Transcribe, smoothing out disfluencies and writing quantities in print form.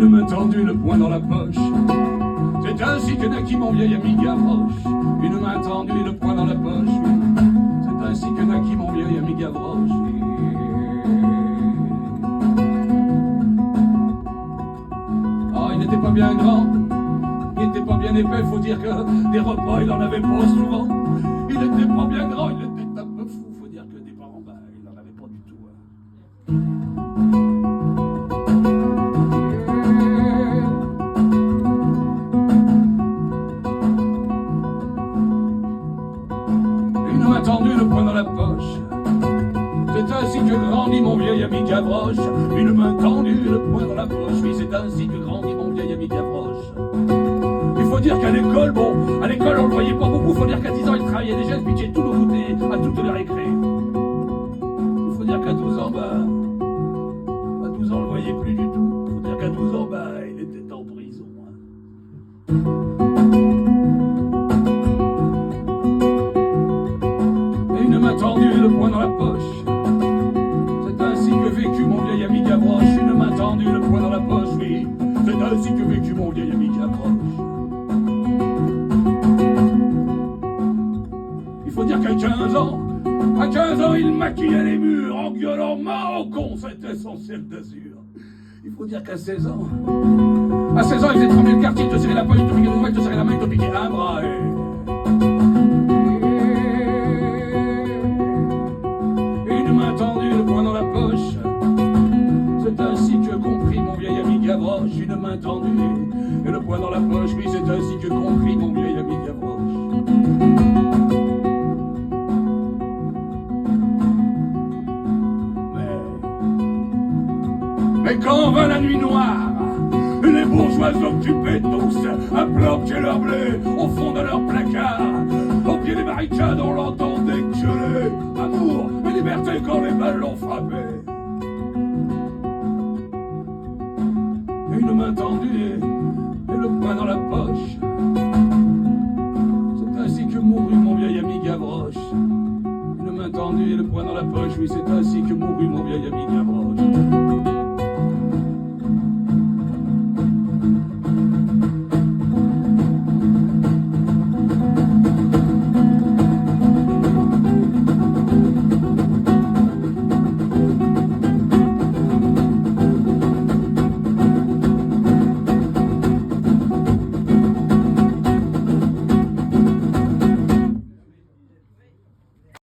Une main tendue, le poing dans la poche. C'est ainsi que naquit mon vieil ami Gavroche. Une main tendue, le poing dans la poche. C'est ainsi que naquit mon vieil ami Gavroche. Ah, il n'était pas bien grand, il n'était pas bien épais, faut dire que des repas il en avait pas souvent. Il n'était pas bien grand, il était un peu fou, faut dire que des parents, bah, il n'en avait pas du tout. Une main tendue, le poing dans la poche. C'est ainsi que grandit mon vieil ami Gavroche. Une main tendue, le poing dans la poche. Oui, c'est ainsi que grandit mon vieil ami Gavroche. Il faut dire qu'à l'école, bon, à l'école on le voyait pas beaucoup. Faut dire qu'à 10 ans il travaillait déjà, il pitchait tout le goûter à toutes les récré. Il faut dire qu'à 12 ans, bah, à 12 ans on le voyait plus du tout. Il faut dire qu'à 12 ans, bah, il était en prison. Et une main tendue et le poing dans la poche. C'est ainsi que vécut mon vieil ami Gavroche. Une main tendue, le poing dans la poche, oui. C'est ainsi que vécut mon vieil ami Gavroche. Il faut dire qu'à 15 ans, il maquillait les murs en gueulant Maroc, c'était son ciel d'azur. Il faut dire qu'à 16 ans, il faisait trembler le quartier, il te serrait la poche, il te piquait le doigt, il te serrait la main, il te piquait un bras. Une main tendue, le poing dans la poche. C'est ainsi que comprit mon vieil ami Gavroche. Une main tendue et le poing dans la poche. Oui, c'est ainsi que comprit mon vieil ami Gavroche. Mais quand vint la nuit noire, les bourgeois occupés tous à planquer leur blé au fond de leur placard. Au pied des barricades, on l'entendait gueuler amour et liberté quand les balles l'ont frappé. Une main tendue et le poing dans la poche. C'est ainsi que mourut mon vieil ami Gavroche. Une main tendue et le poing dans la poche, oui, c'est ainsi que mourut mon vieil ami Gavroche.